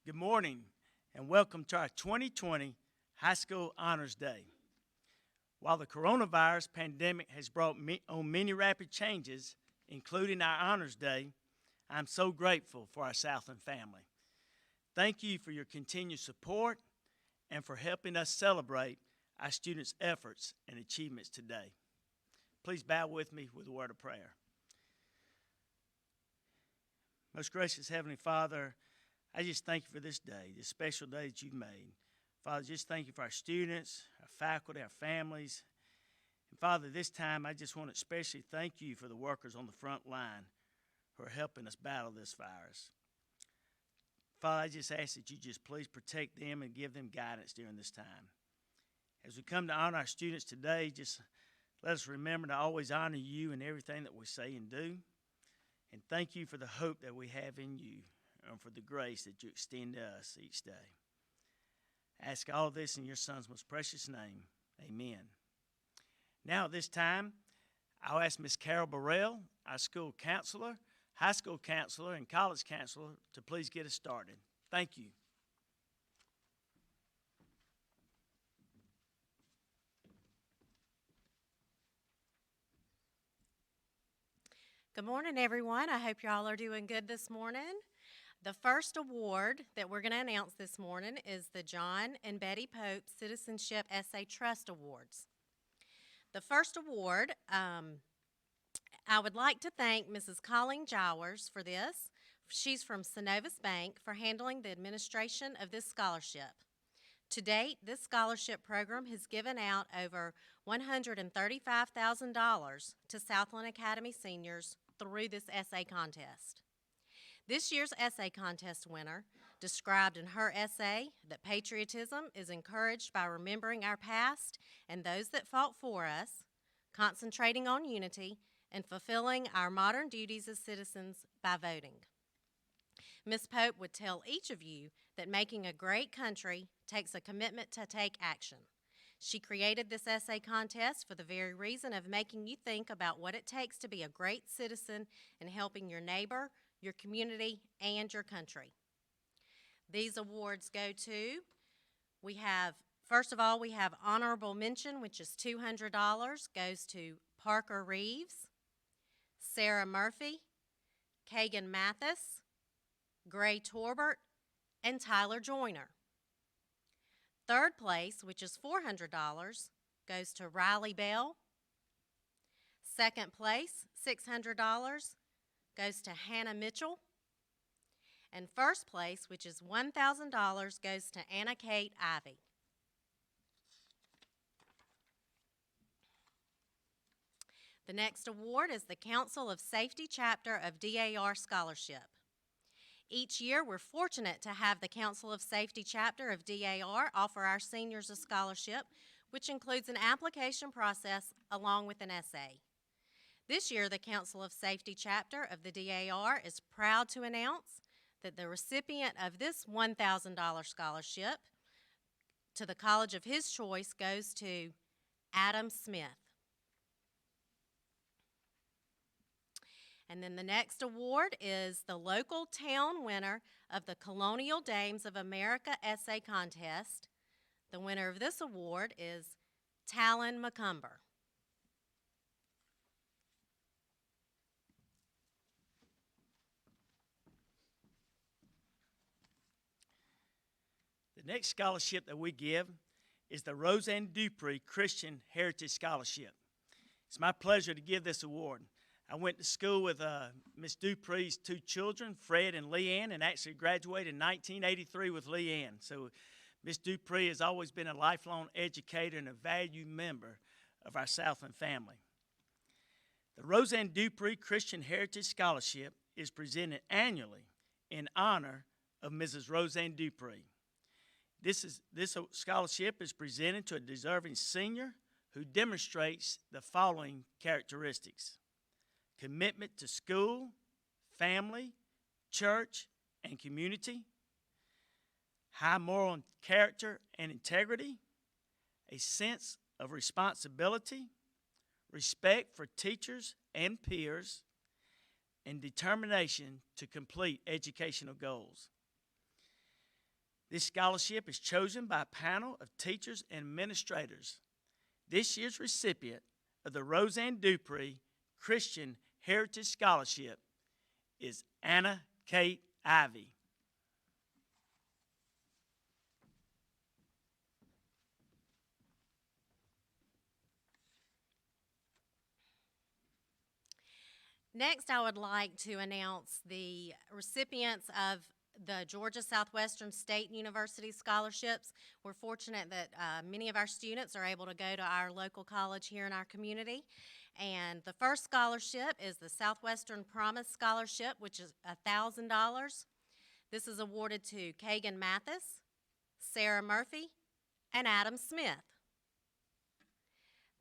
Good morning and welcome to our 2020 High School Honors Day. While the coronavirus pandemic has brought on many rapid changes, including our Honors Day, I'm so grateful for our Southland family. Thank you for your continued support and for helping us celebrate our students' efforts and achievements today. Please bow with me with a word of prayer. Most gracious Heavenly Father, I just thank you for this day, this special day that you've made. Father, just thank you for our students, our faculty, our families. And Father, this time I just want to especially thank you for the workers on the front line who are helping us battle this virus. Father, I just ask that you just please protect them and give them guidance during this time. As we come to honor our students today, just let us remember to always honor you in everything that we say and do. And thank you for the hope that we have in you and for the grace that you extend to us each day. I ask all of this in your Son's most precious name. Amen. Now at this time, I'll ask Ms. Carol Burrell, our school counselor, high school counselor, and college counselor to please get us started. Thank you. Good morning, everyone. I hope y'all are doing good this morning. The first award that we're going to announce this morning is the John and Betty Pope Citizenship Essay Trust Awards. The first award, I would like to thank Mrs. Colleen Jowers for this. She's from Synovus Bank for handling the administration of this scholarship. To date, this scholarship program has given out over $135,000 to Southland Academy seniors through this essay contest. This year's essay contest winner described in her essay that patriotism is encouraged by remembering our past and those that fought for us, concentrating on unity, and fulfilling our modern duties as citizens by voting. Ms. Pope would tell each of you that making a great country takes a commitment to take action. She created this essay contest for the very reason of making you think about what it takes to be a great citizen and helping your neighbor, your community, and your country. These awards go to, first of all, we have honorable mention, which is $200, goes to Parker Reeves, Sarah Murphy, Kagan Mathis, Gray Torbert, and Tyler Joyner. Third place, which is $400, goes to Riley Bell. Second place, $600, goes to Hannah Mitchell. And first place, which is $1,000, goes to Anna Kate Ivy. The next award is the Council of Safety Chapter of DAR Scholarship. Each year, we're fortunate to have the Council of Safety Chapter of DAR offer our seniors a scholarship, which includes an application process along with an essay. This year, the Council of Safety Chapter of the DAR is proud to announce that the recipient of this $1,000 scholarship to the college of his choice goes to Adam Smith. And then the next award is the local town winner of the Colonial Dames of America Essay Contest. The winner of this award is Talon McCumber. The next scholarship that we give is the Roseanne Dupree Christian Heritage Scholarship. It's my pleasure to give this award. I went to school with Miss Dupree's two children, Fred and Leanne, and actually graduated in 1983 with Leanne. So Miss Dupree has always been a lifelong educator and a valued member of our Southland family. The Roseanne Dupree Christian Heritage Scholarship is presented annually in honor of Mrs. Roseanne Dupree. This scholarship is presented to a deserving senior who demonstrates the following characteristics: commitment to school, family, church, and community, high moral character and integrity, a sense of responsibility, respect for teachers and peers, and determination to complete educational goals. This scholarship is chosen by a panel of teachers and administrators. This year's recipient of the Roseanne Dupree Christian Heritage Scholarship is Anna Kate Ivy. Next, I would like to announce the recipients of the Georgia Southwestern State University Scholarships. We're fortunate that many of our students are able to go to our local college here in our community. And the first scholarship is the Southwestern Promise Scholarship, which is $1,000. This is awarded to Kagan Mathis, Sarah Murphy, and Adam Smith.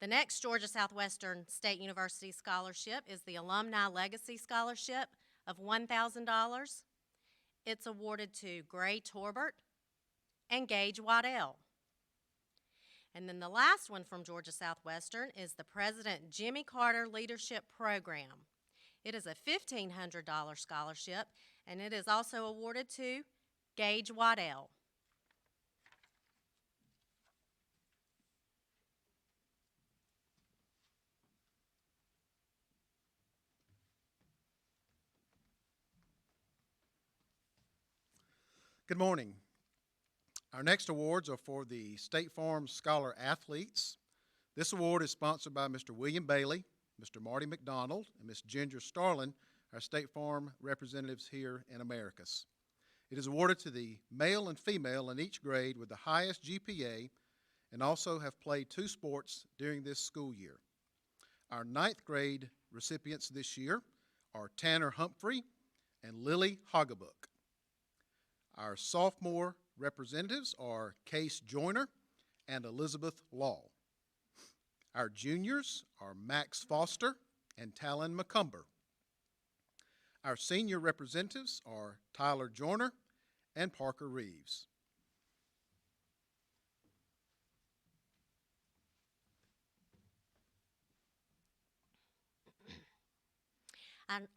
The next Georgia Southwestern State University Scholarship is the Alumni Legacy Scholarship of $1,000. It's awarded to Gray Torbert and Gage Waddell. And then the last one from Georgia Southwestern is the President Jimmy Carter Leadership Program. It is a $1,500 scholarship, and it is also awarded to Gage Waddell. Good morning. Our next awards are for the State Farm Scholar Athletes. This award is sponsored by Mr. William Bailey, Mr. Marty McDonald, and Ms. Ginger Starlin, our State Farm representatives here in Americus. It is awarded to the male and female in each grade with the highest GPA and also have played 2 sports during this school year. Our 9th grade recipients this year are Tanner Humphrey and Lily Hoggabook. Our sophomore representatives are Case Joyner and Elizabeth Law. Our juniors are Max Foster and Talon McCumber. Our senior representatives are Tyler Joyner and Parker Reeves.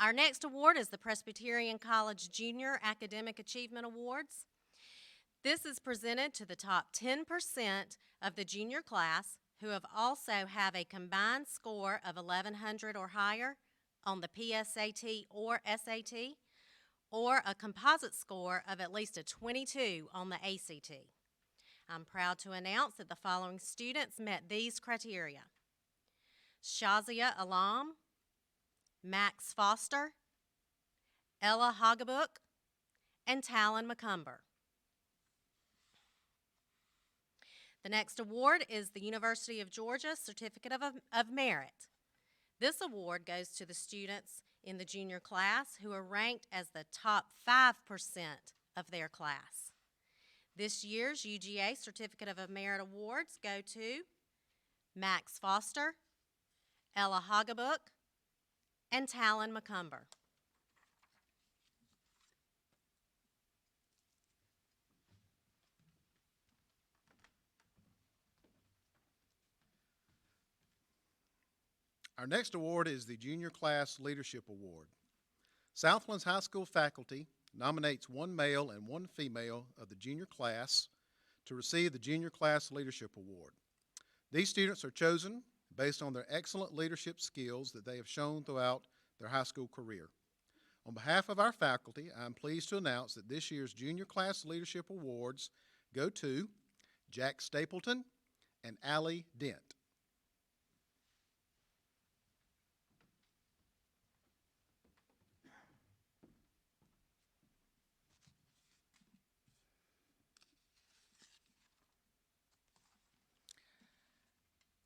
Our next award is the Presbyterian College Junior Academic Achievement Awards. This is presented to the top 10% of the junior class who also have a combined score of 1,100 or higher on the PSAT or SAT, or a composite score of at least a 22 on the ACT. I'm proud to announce that the following students met these criteria: Shazia Alam, Max Foster, Ella Hoggabook, and Talon McCumber. The next award is the University of Georgia Certificate of Merit. This award goes to the students in the junior class who are ranked as the top 5% of their class. This year's UGA Certificate of Merit awards go to Max Foster, Ella Hoggabook, and Talon McCumber. Our next award is the Junior Class Leadership Award. Southlands High School faculty nominates 1 male and 1 female of the junior class to receive the Junior Class Leadership Award. These students are chosen based on their excellent leadership skills that they have shown throughout their high school career. On behalf of our faculty, I am pleased to announce that this year's Junior Class Leadership Awards go to Jack Stapleton and Allie Dent.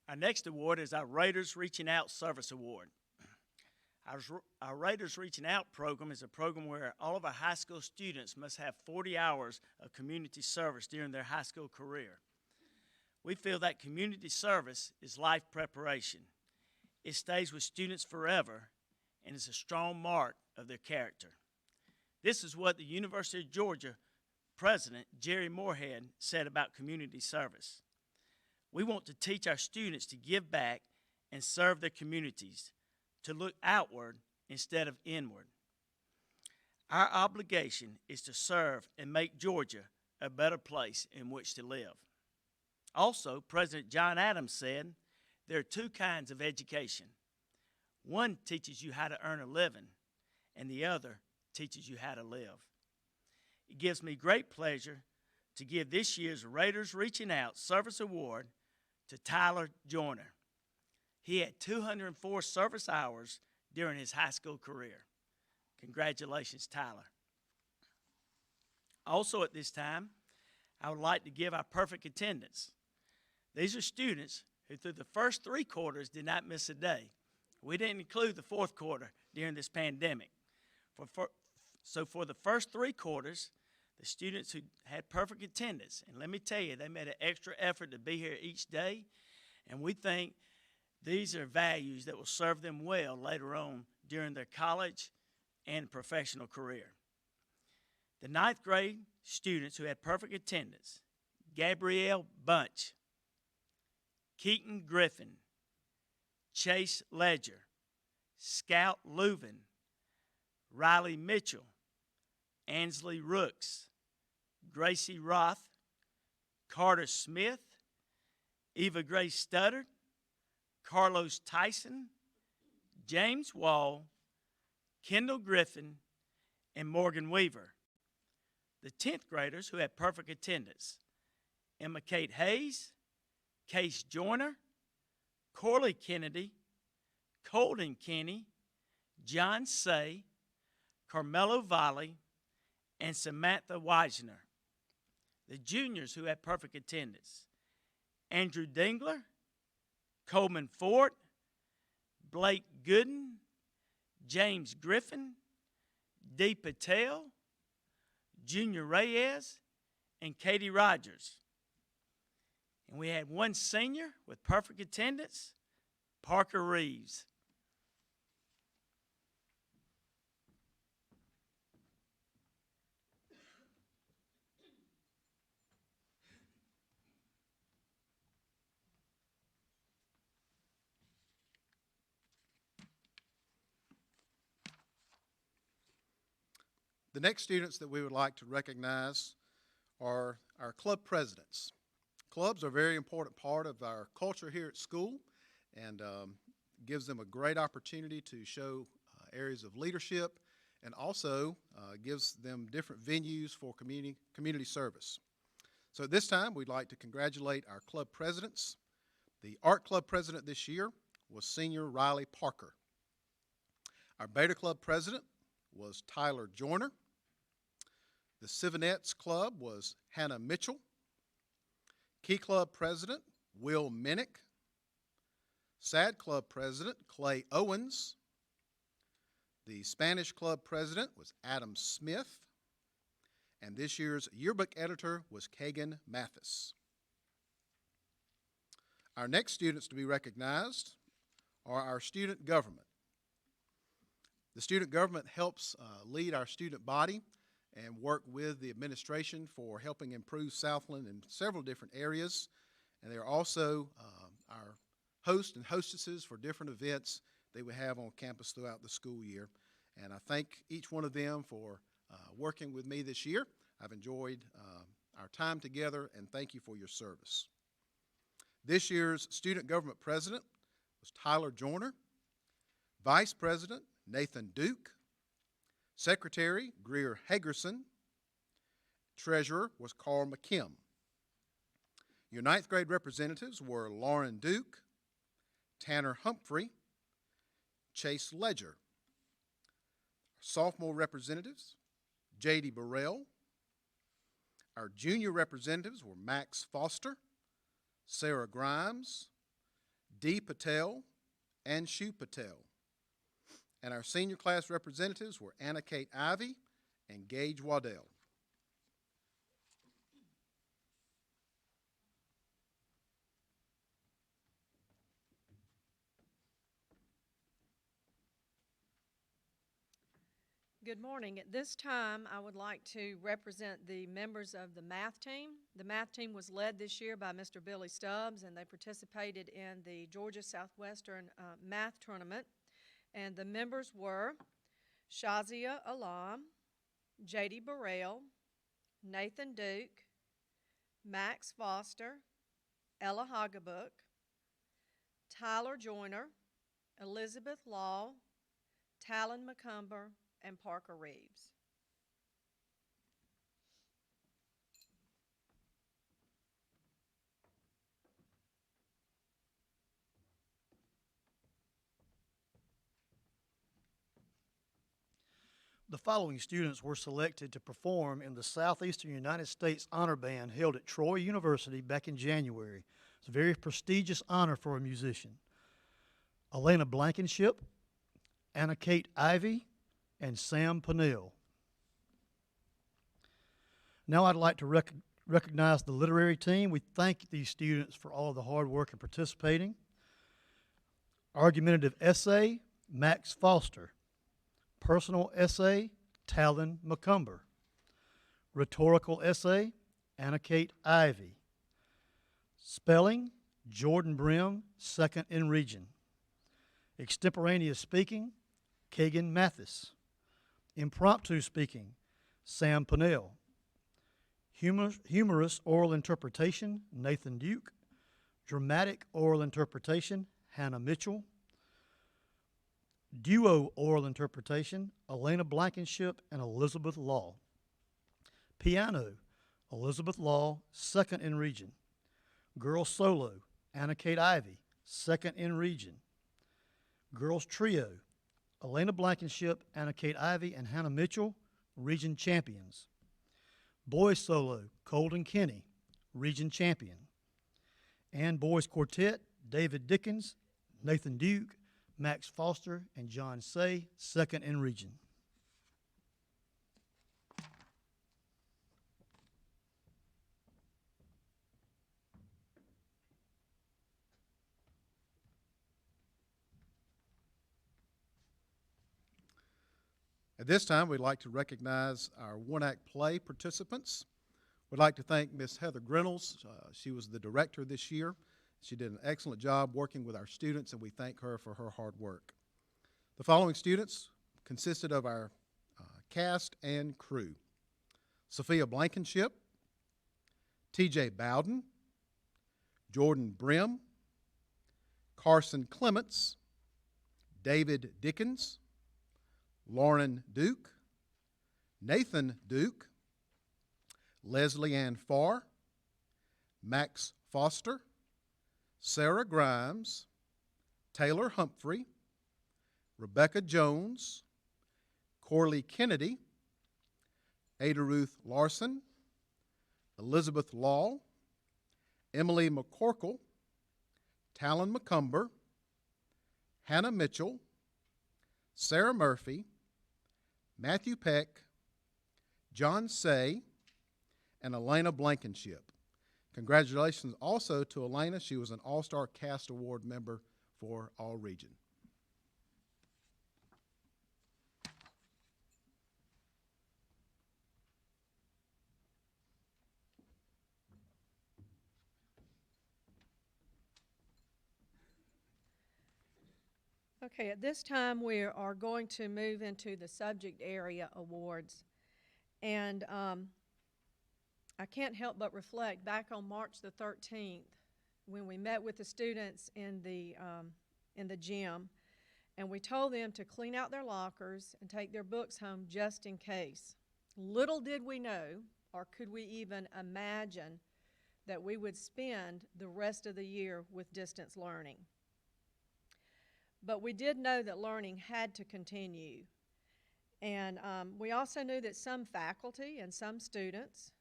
Our next award is our Raiders Reaching Out Service Award. Our Raiders Reaching Out program is a program where all of our high school students must have 40 hours of community service during their high school career. We feel that community service is life preparation. It stays with students forever and is a strong mark of their character. This is what the University of Georgia President Jerry Moorhead said about community service. We want to teach our students to give back and serve their communities, to look outward instead of inward. Our obligation is to serve and make Georgia a better place in which to live. Also, President John Adams said, there are two kinds of education. One teaches you how to earn a living, and the other teaches you how to live. It gives me great pleasure to give this year's Raiders Reaching Out Service Award to Tyler Joyner. He had 204 service hours during his high school career. Congratulations, Tyler. Also at this time, I would like to give our perfect attendance. These are students who through the first 3 quarters did not miss a day. We didn't include the 4th quarter during this pandemic. So for the first 3 quarters, the students who had perfect attendance, and let me tell you, they made an extra effort to be here each day, and we think these are values that will serve them well later on during their college and professional career. The 9th grade students who had perfect attendance: Gabrielle Bunch, Keaton Griffin, Chase Ledger, Scout Leuven, Riley Mitchell, Ansley Rooks, Gracie Roth, Carter Smith, Eva Grace Studdard, Carlos Tyson, James Wall, Kendall Griffin, and Morgan Weaver. The 10th graders who had perfect attendance: Emma Kate Hayes, Case Joyner, Corley Kennedy, Colden Kenny, John Say, Carmelo Volley, and Samantha Weisner. The juniors who had perfect attendance: Andrew Dingler, Coleman Ford, Blake Gooden, James Griffin, Dee Patel, Junior Reyes, and Katie Rogers. And we had one senior with perfect attendance, Parker Reeves. The next students that we would like to recognize are our club presidents. Clubs are a very important part of our culture here at school, and gives them a great opportunity to show areas of leadership, and also gives them different venues for community service. So at this time, we'd like to congratulate our club presidents. The art club president this year was senior Riley Parker. Our Beta Club president was Tyler Joyner. The Civinettes Club was Hannah Mitchell. Key Club president, Will Minnick. SAD Club president, Clay Owens. The Spanish Club president was Adam Smith. And this year's yearbook editor was Kagan Mathis. Our next students to be recognized are our student government. The student government helps lead our student body and work with the administration for helping improve Southland in several different areas. And they're also our hosts and hostesses for different events that we have on campus throughout the school year. And I thank each one of them for working with me this year. I've enjoyed our time together, and thank you for your service. This year's student government president was Tyler Joyner. Vice president, Nathan Duke. Secretary, Greer Hagerson. Treasurer was Carl McKim. Your 9th grade representatives were Lauren Duke, Tanner Humphrey, Chase Ledger. Sophomore representatives, J.D. Burrell. Our junior representatives were Max Foster, Sarah Grimes, Dee Patel, and Shu Patel. And our senior class representatives were Anna Kate Ivey and Gage Waddell. Good morning. At this time, I would like to represent the members of the math team. The math team was led this year by Mr. Billy Stubbs, and they participated in the Georgia Southwestern Math Tournament. And the members were Shazia Alam, J.D. Burrell, Nathan Duke, Max Foster, Ella Hagebuck, Tyler Joyner, Elizabeth Law, Talon McCumber, and Parker Reeves. The following students were selected to perform in the Southeastern United States Honor Band held at Troy University back in January. It's a very prestigious honor for a musician. Elena Blankenship, Anna Kate Ivy, and Sam Pennell. Now I'd like to recognize the literary team. We thank these students for all the hard work in participating. Argumentative essay, Max Foster. Personal essay, Talon McCumber. Rhetorical essay, Anna Kate Ivy. Spelling, Jordan Brim, second in region. Extemporaneous speaking, Kagan Mathis. Impromptu speaking, Sam Pennell. Humorous oral interpretation, Nathan Duke. Dramatic oral interpretation, Hannah Mitchell. Duo oral interpretation, Elena Blankenship and Elizabeth Law. Piano, Elizabeth Law, second in region. Girls solo, Anna Kate Ivy, second in region. Girls trio, Elena Blankenship, Anna Kate Ivy, and Hannah Mitchell, region champions. Boys solo, Colton Kinney, region champion. And boys quartet, David Dickens, Nathan Duke, Max Foster, and John Say, second in region. At this time, we'd like to recognize our one-act play participants. We'd like to thank Ms. Heather Grinnells. She was the director this year. She did an excellent job working with our students, and we thank her for her hard work. The following students consisted of our cast and crew: Sophia Blankenship, T.J. Bowden, Jordan Brim, Carson Clements, David Dickens, Lauren Duke, Nathan Duke, Leslie Ann Farr, Max Foster, Sarah Grimes, Taylor Humphrey, Rebecca Jones, Corley Kennedy, Ada Ruth Larson, Elizabeth Law, Emily McCorkle, Talon McCumber, Hannah Mitchell, Sarah Murphy, Matthew Peck, John Say, and Elena Blankenship. Congratulations also to Elena. She was an All-Star Cast Award member for All Region. Okay, at this time we are going to move into the subject area awards. And I can't help but reflect back on March the 13th when we met with the students in the gym, and we told them to clean out their lockers and take their books home just in case. Little did we know, or could we even imagine, that we would spend the rest of the year with distance learning. But we did know that learning had to continue. And we also knew that some faculty and some students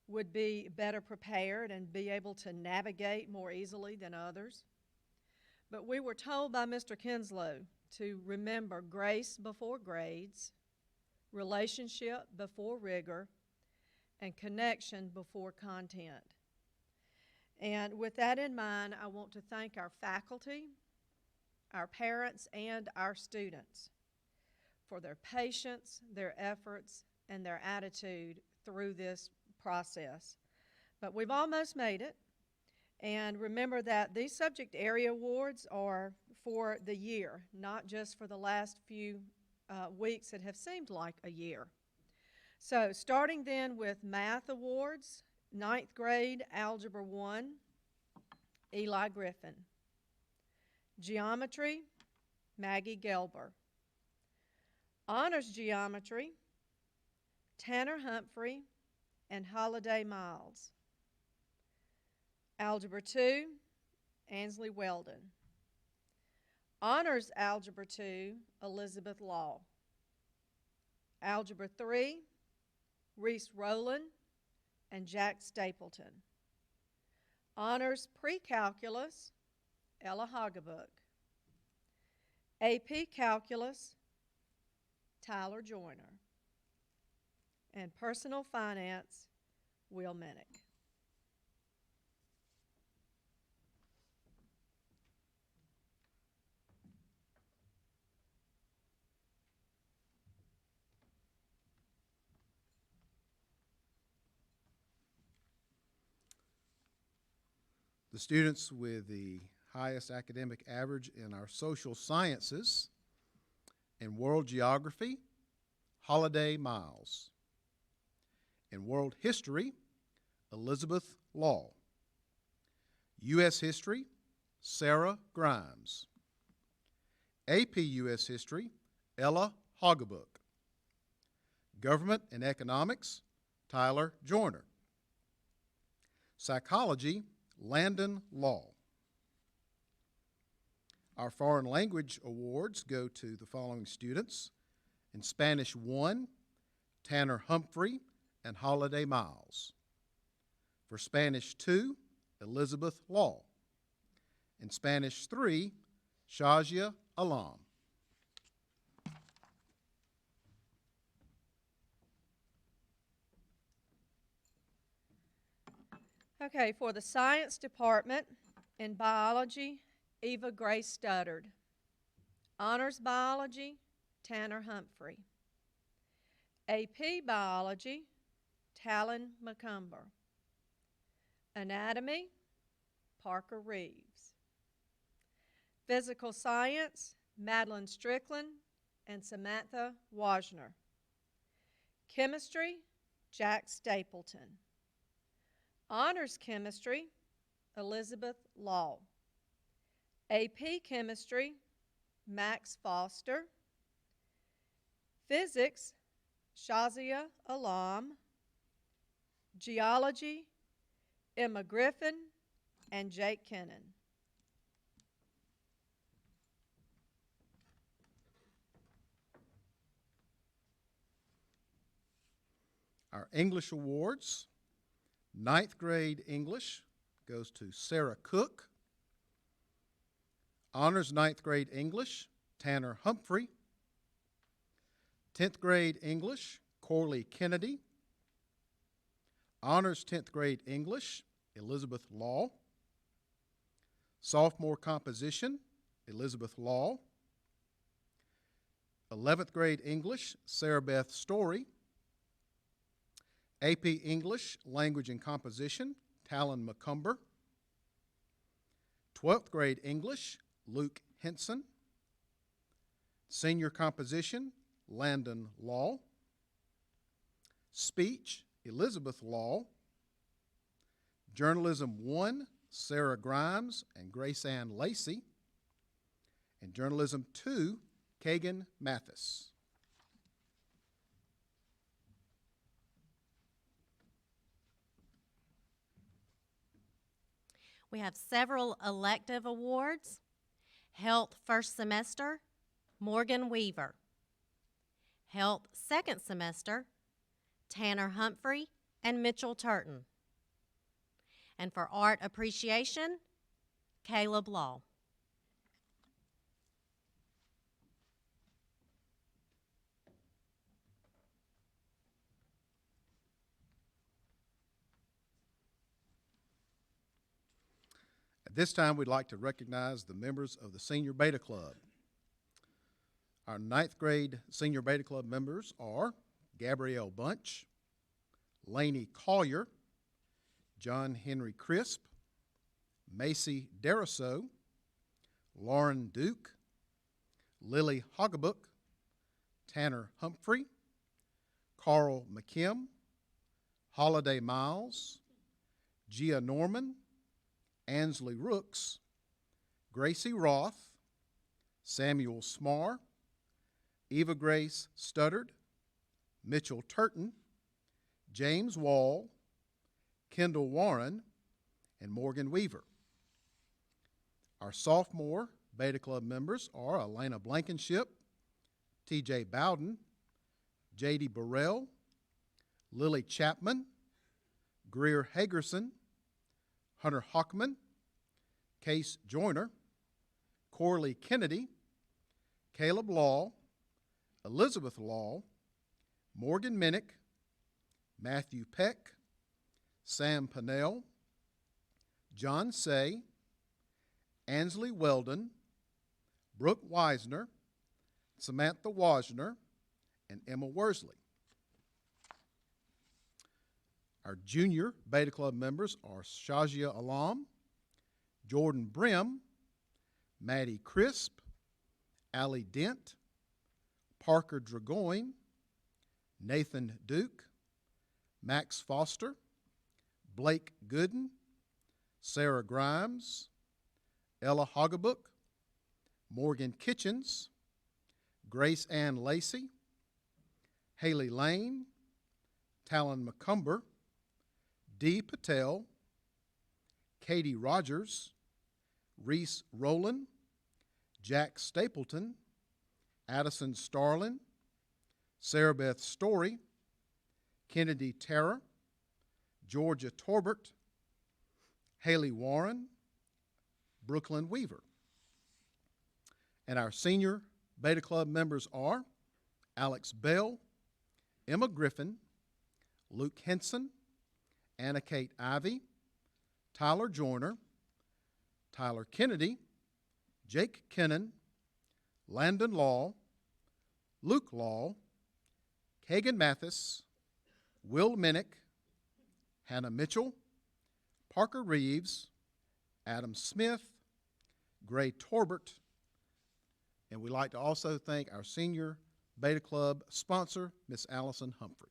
would be better prepared and be able to navigate more easily than others. But we were told by Mr. Kinslow to remember grace before grades, relationship before rigor, and connection before content. And with that in mind, I want to thank our faculty, our parents, and our students for their patience, their efforts, and their attitude through this process. But we've almost made it. And remember that these subject area awards are for the year, not just for the last few weeks that have seemed like a year. So starting then with math awards, Ninth grade Algebra 1, Eli Griffin. Geometry, Maggie Gelber. Honors Geometry, Tanner Humphrey and Holiday Miles. Algebra 2, Ansley Weldon. Honors Algebra 2, Elizabeth Law. Algebra 3, Reese Rowland and Jack Stapleton. Honors Pre-Calculus, Ella Hoggabook. AP Calculus, Tyler Joyner. And Personal Finance, Will Minnick. The students with the highest academic average in our social sciences and world geography, Holiday Miles. In world history, Elizabeth Law. U.S. history, Sarah Grimes. AP U.S. history, Ella Hoggabook. Government and economics, Tyler Joyner. Psychology, Landon Law. Our foreign language awards go to the following students. In Spanish 1, Tanner Humphrey and Holiday Miles. For Spanish 2, Elizabeth Law. In Spanish 3, Shazia Alam. Okay, for the science department, in biology, Eva Grace Studdard. Honors biology, Tanner Humphrey. AP biology, Talon McCumber. Anatomy, Parker Reeves. Physical science, Madeline Strickland and Samantha Wajner. Chemistry, Jack Stapleton. Honors chemistry, Elizabeth Law. AP chemistry, Max Foster. Physics, Shazia Alam. Geology, Emma Griffin and Jake Kennan. Our English awards, ninth grade English goes to Sarah Cook. Honors ninth grade English, Tanner Humphrey. 10th grade English, Corley Kennedy. Honors 10th grade English, Elizabeth Law. Sophomore composition, Elizabeth Law. 11th grade English, Sarah Beth Story. AP English, Language and Composition, Talon McCumber. 12th grade English, Luke Henson. Senior Composition, Landon Law. Speech, Elizabeth Law. Journalism 1, Sarah Grimes and Grace Ann Lacey. And Journalism 2, Kagan Mathis. We have several elective awards. Health first semester, Morgan Weaver. Health second semester, Tanner Humphrey and Mitchell Turton. And for art appreciation, Caleb Law. At this time, we'd like to recognize the members of the Senior Beta Club. Our ninth grade Senior Beta Club members are Gabrielle Bunch, Laney Collier, John Henry Crisp, Macy Daraso, Lauren Duke, Lily Hoggabook, Tanner Humphrey, Carl McKim, Holiday Miles, Gia Norman, Ansley Rooks, Gracie Roth, Samuel Smar, Eva Grace Studdard, Mitchell Turton, James Wall, Kendall Warren, and Morgan Weaver. Our sophomore Beta Club members are Elena Blankenship, T.J. Bowden, J.D. Burrell, Lily Chapman, Greer Hagerson, Hunter Hockman, Case Joyner, Corley Kennedy, Caleb Law, Elizabeth Law, Morgan Minnick, Matthew Peck, Sam Pannell, John Say, Ansley Weldon, Brooke Weisner, Samantha Wajner, and Emma Worsley. Our junior Beta Club members are Shazia Alam, Jordan Brim, Maddie Crisp, Allie Dent, Parker Dragoin, Nathan Duke, Max Foster, Blake Gooden, Sarah Grimes, Ella Hoggabook, Morgan Kitchens, Grace Ann Lacey, Haley Lane, Talon McCumber, Dee Patel, Katie Rogers, Reese Rowland, Jack Stapleton, Addison Starlin, Sarah Beth Story, Kennedy Terra, Georgia Torbert, Haley Warren, Brooklyn Weaver. And our senior Beta Club members are Alex Bell, Emma Griffin, Luke Henson, Anna Kate Ivy, Tyler Joyner, Tyler Kennedy, Jake Kennan, Landon Law, Luke Law, Kagan Mathis, Will Minnick, Hannah Mitchell, Parker Reeves, Adam Smith, Gray Torbert, and we'd like to also thank our senior Beta Club sponsor, Miss Allison Humphrey.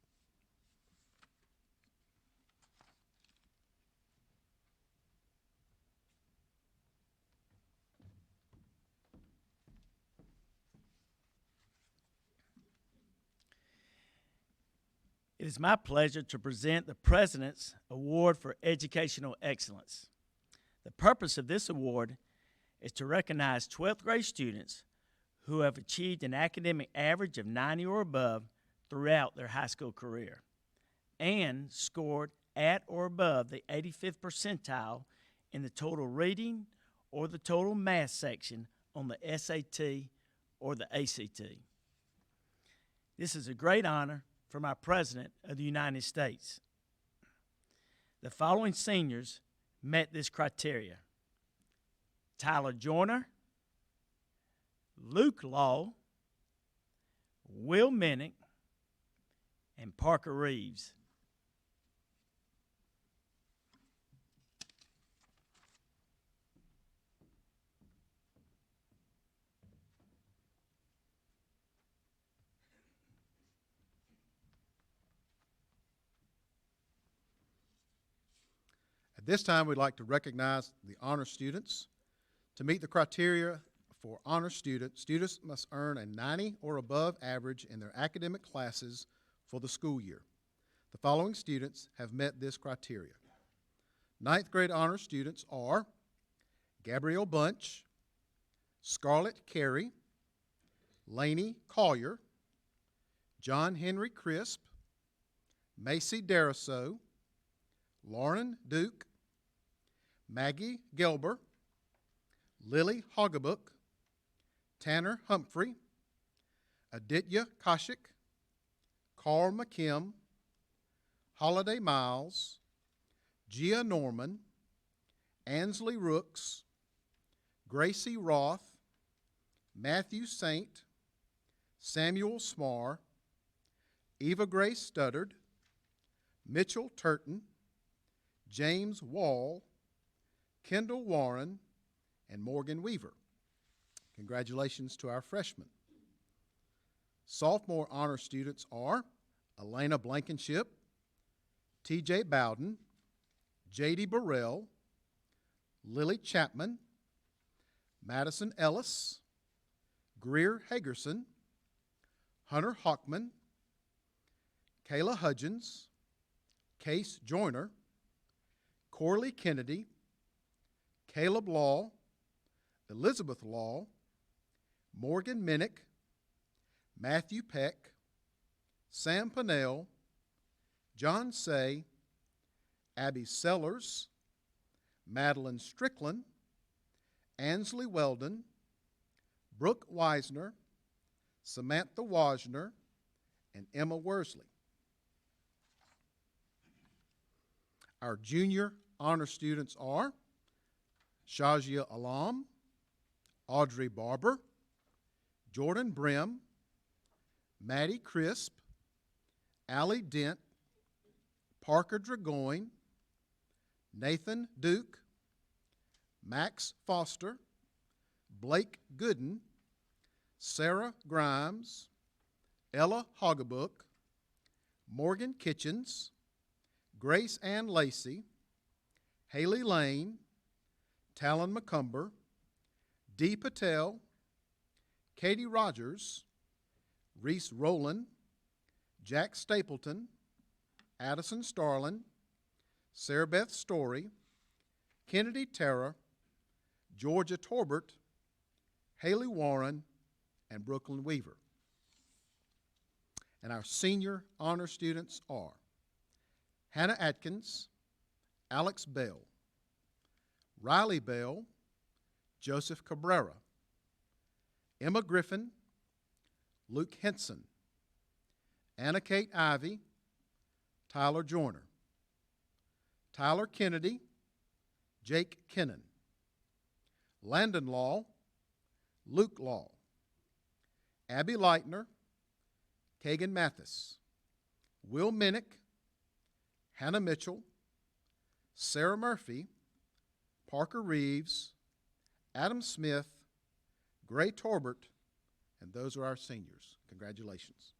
It is my pleasure to present the President's Award for Educational Excellence. The purpose of this award is to recognize 12th grade students who have achieved an academic average of 90 or above throughout their high school career and scored at or above the 85th percentile in the total reading or the total math section on the SAT or the ACT. This is a great honor from our President of the United States. The following seniors met this criteria: Tyler Joyner, Luke Law, Will Minnick, and Parker Reeves. At this time, we'd like to recognize the honor students. To meet the criteria for honor students, students must earn a 90 or above average in their academic classes for the school year. The following students have met this criteria. Ninth grade honor students are Gabrielle Bunch, Scarlett Carey, Laney Collier, John Henry Crisp, Macy Daraso, Lauren Duke, Maggie Gelber, Lily Hoggabook, Tanner Humphrey, Aditya Kashik, Carl McKim, Holiday Miles, Gia Norman, Ansley Rooks, Gracie Roth, Matthew Saint, Samuel Smar, Eva Grace Studdard, Mitchell Turton, James Wall, Kendall Warren, and Morgan Weaver. Congratulations to our freshmen. Sophomore honor students are Elena Blankenship, T.J. Bowden, J.D. Burrell, Lily Chapman, Madison Ellis, Greer Hagerson, Hunter Hockman, Kayla Hudgens, Case Joyner, Corley Kennedy, Caleb Law, Elizabeth Law, Morgan Minnick, Matthew Peck, Sam Pennell, John Say, Abby Sellers, Madeline Strickland, Ansley Weldon, Brooke Weisner, Samantha Wajner, and Emma Worsley. Our junior honor students are Shazia Alam, Audrey Barber, Jordan Brim, Maddie Crisp, Allie Dent, Parker Dragoin, Nathan Duke, Max Foster, Blake Gooden, Sarah Grimes, Ella Hoggabook, Morgan Kitchens, Grace Ann Lacey, Haley Lane, Talon McCumber, Dee Patel, Katie Rogers, Reese Rowland, Jack Stapleton, Addison Starlin, Sarah Beth Story, Kennedy Terra, Georgia Torbert, Haley Warren, and Brooklyn Weaver. And our senior honor students are Hannah Atkins, Alex Bell, Riley Bell, Joseph Cabrera, Emma Griffin, Luke Henson, Anna Kate Ivy, Tyler Joyner, Tyler Kennedy, Jake Kennan, Landon Law, Luke Law, Abby Leitner, Kagan Mathis, Will Minnick, Hannah Mitchell, Sarah Murphy, Parker Reeves, Adam Smith, Gray Torbert, and those are our seniors. Congratulations.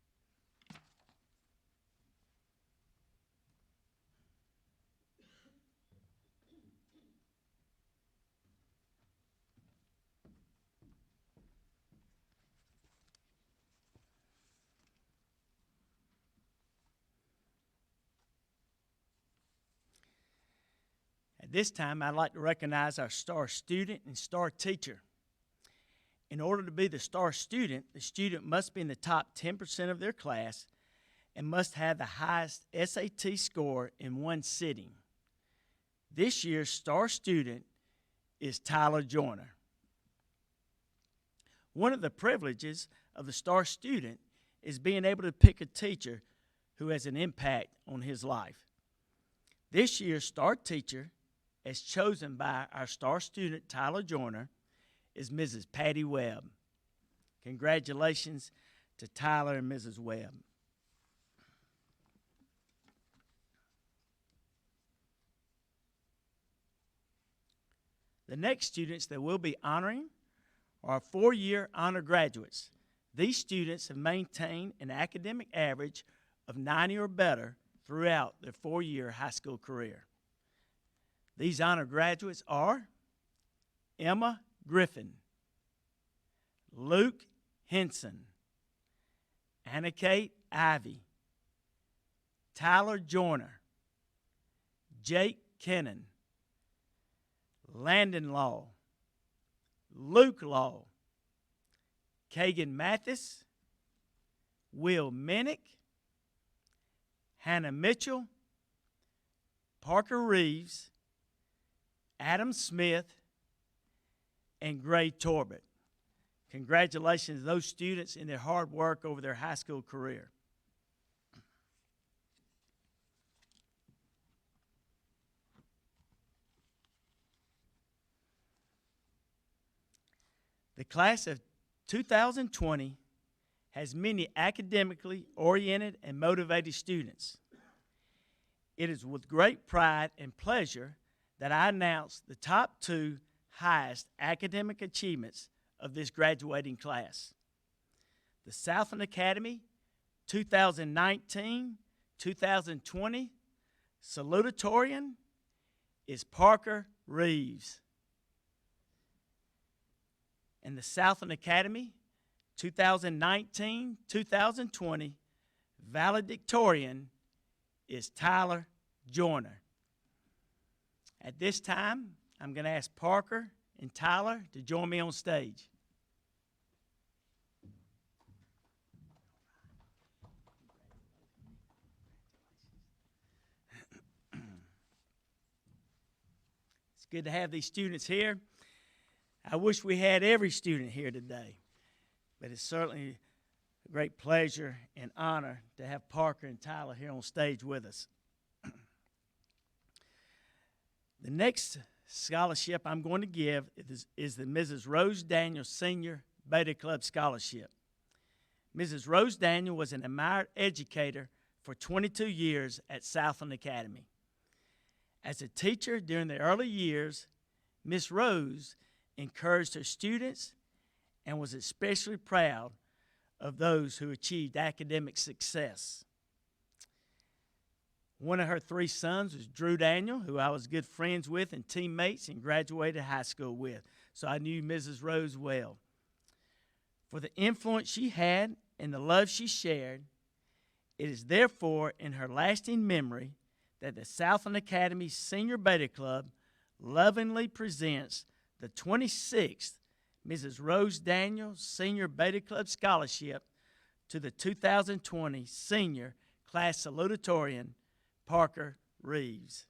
At this time, I'd like to recognize our star student and star teacher. In order to be the star student, the student must be in the top 10% of their class and must have the highest SAT score in one sitting. This year's star student is Tyler Joyner. One of the privileges of the star student is being able to pick a teacher who has an impact on his life. This year's star teacher, as chosen by our star student Tyler Joyner, is Mrs. Patty Webb. Congratulations to Tyler and Mrs. Webb. The next students that we'll be honoring are four-year honor graduates. These students have maintained an academic average of 90 or better throughout their four-year high school career. These honor graduates are Emma Griffin, Luke Henson, Anna Kate Ivy, Tyler Joyner, Jake Kennan, Landon Law, Luke Law, Kagan Mathis, Will Minnick, Hannah Mitchell, Parker Reeves, Adam Smith, and Gray Torbett. Congratulations to those students in their hard work over their high school career. The class of 2020 has many academically oriented and motivated students. It is with great pride and pleasure that I announce the top two highest academic achievements of this graduating class. The Southland Academy 2019-2020 salutatorian is Parker Reeves. And the Southland Academy 2019-2020 valedictorian is Tyler Joyner. At this time, I'm going to ask Parker and Tyler to join me on stage. It's good to have these students here. I wish we had every student here today, but it's certainly a great pleasure and honor to have Parker and Tyler here on stage with us. The next scholarship I'm going to give is the Mrs. Rose Daniel Senior Beta Club Scholarship. Mrs. Rose Daniel was an admired educator for 22 years at Southland Academy. As a teacher during the early years, Miss Rose encouraged her students and was especially proud of those who achieved academic success. One of her 3 sons was Drew Daniel, who I was good friends with and teammates and graduated high school with, so I knew Mrs. Rose well. For the influence she had and the love she shared, it is therefore in her lasting memory that the Southland Academy Senior Beta Club lovingly presents the 26th Mrs. Rose Daniel Senior Beta Club Scholarship to the 2020 Senior Class Salutatorian, Parker Reeves.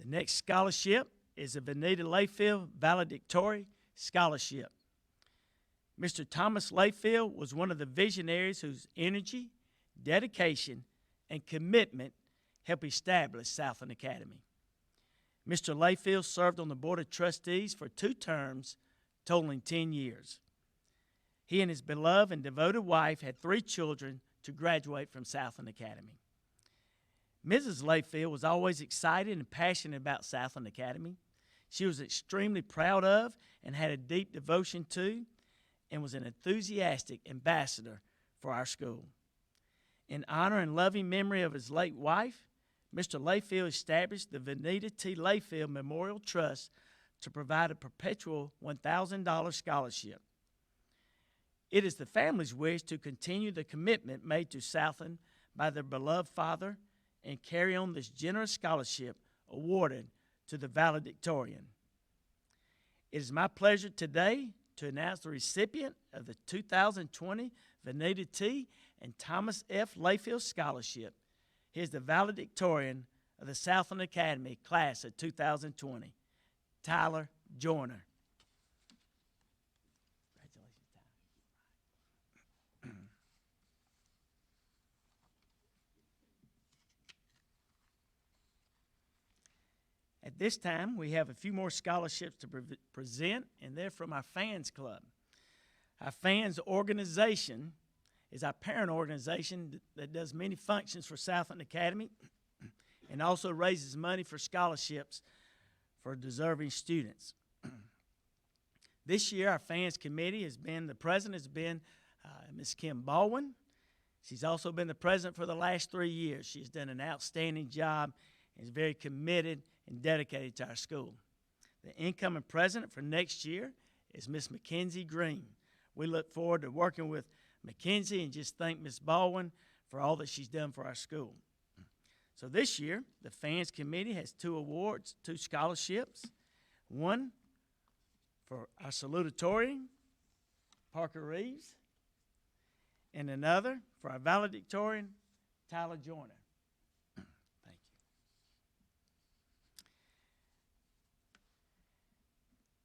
The next scholarship is the Vanita Layfield Valedictory Scholarship. Mr. Thomas Layfield was one of the visionaries whose energy, dedication, and commitment helped establish Southland Academy. Mr. Layfield served on the Board of Trustees for 2 terms, totaling 10 years. He and his beloved and devoted wife had 3 children to graduate from Southland Academy. Mrs. Layfield was always excited and passionate about Southland Academy. She was extremely proud of and had a deep devotion to and was an enthusiastic ambassador for our school. In honor and loving memory of his late wife, Mr. Layfield established the Vanita T. Layfield Memorial Trust to provide a perpetual $1,000 scholarship. It is the family's wish to continue the commitment made to Southland by their beloved father and carry on this generous scholarship awarded to the valedictorian. It is my pleasure today to announce the recipient of the 2020 Vanita T. and Thomas F. Layfield Scholarship. He is the valedictorian of the Southland Academy class of 2020, Tyler Joyner. Congratulations, Tyler. At this time, we have a few more scholarships to present, and they're from our Fans Club. Our Fans organization is our parent organization that does many functions for Southland Academy and also raises money for scholarships for deserving students. This year, our Fans Committee the president has been Ms. Kim Baldwin. She's also been the president for the last 3 years. She's done an outstanding job and is very committed and dedicated to our school. The incoming president for next year is Ms. Mackenzie Green. We look forward to working with Mackenzie and just thank Ms. Baldwin for all that she's done for our school. So this year, the Fans Committee has 2 awards, 2 scholarships. One for our salutatorian, Parker Reeves, and another for our valedictorian, Tyler Joyner. Thank you.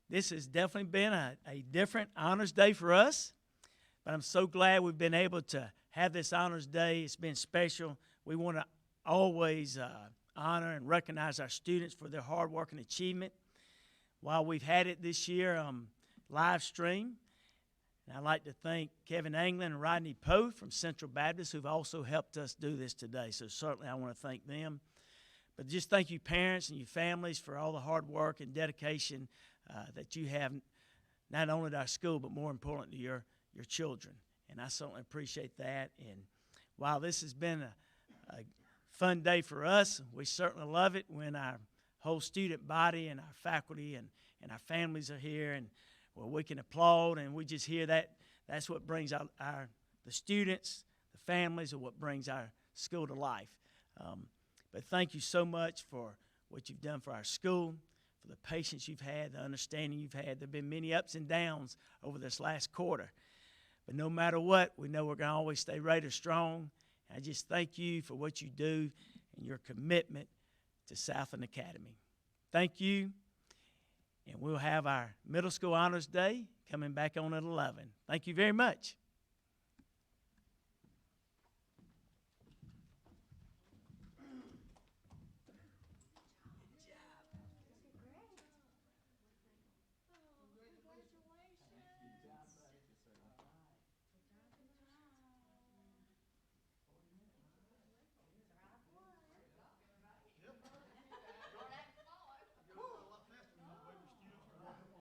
This has definitely been a different honors day for us, but I'm so glad we've been able to have this honors day. It's been special. We want to always honor and recognize our students for their hard work and achievement. While we've had it this year live stream, and I'd like to thank Kevin Anglin and Rodney Poe from Central Baptist who've also helped us do this today. So certainly I want to thank them. But just thank you parents and your families for all the hard work and dedication that you have not only to our school but more important to your children. and I certainly appreciate that. And while this has been a fun day for us, we certainly love it when our whole student body and our faculty and our families are here, and well, we can applaud, and we just hear that. That's what brings the students, the families, are what brings our school to life. But thank you so much for what you've done for our school, for the patience you've had, the understanding you've had. There have been many ups and downs over this last quarter. But no matter what, we know we're going to always stay Raider strong. I just thank you for what you do and your commitment to Southland Academy. Thank you. And we'll have our Middle School Honors Day coming back on at 11. Thank you very much.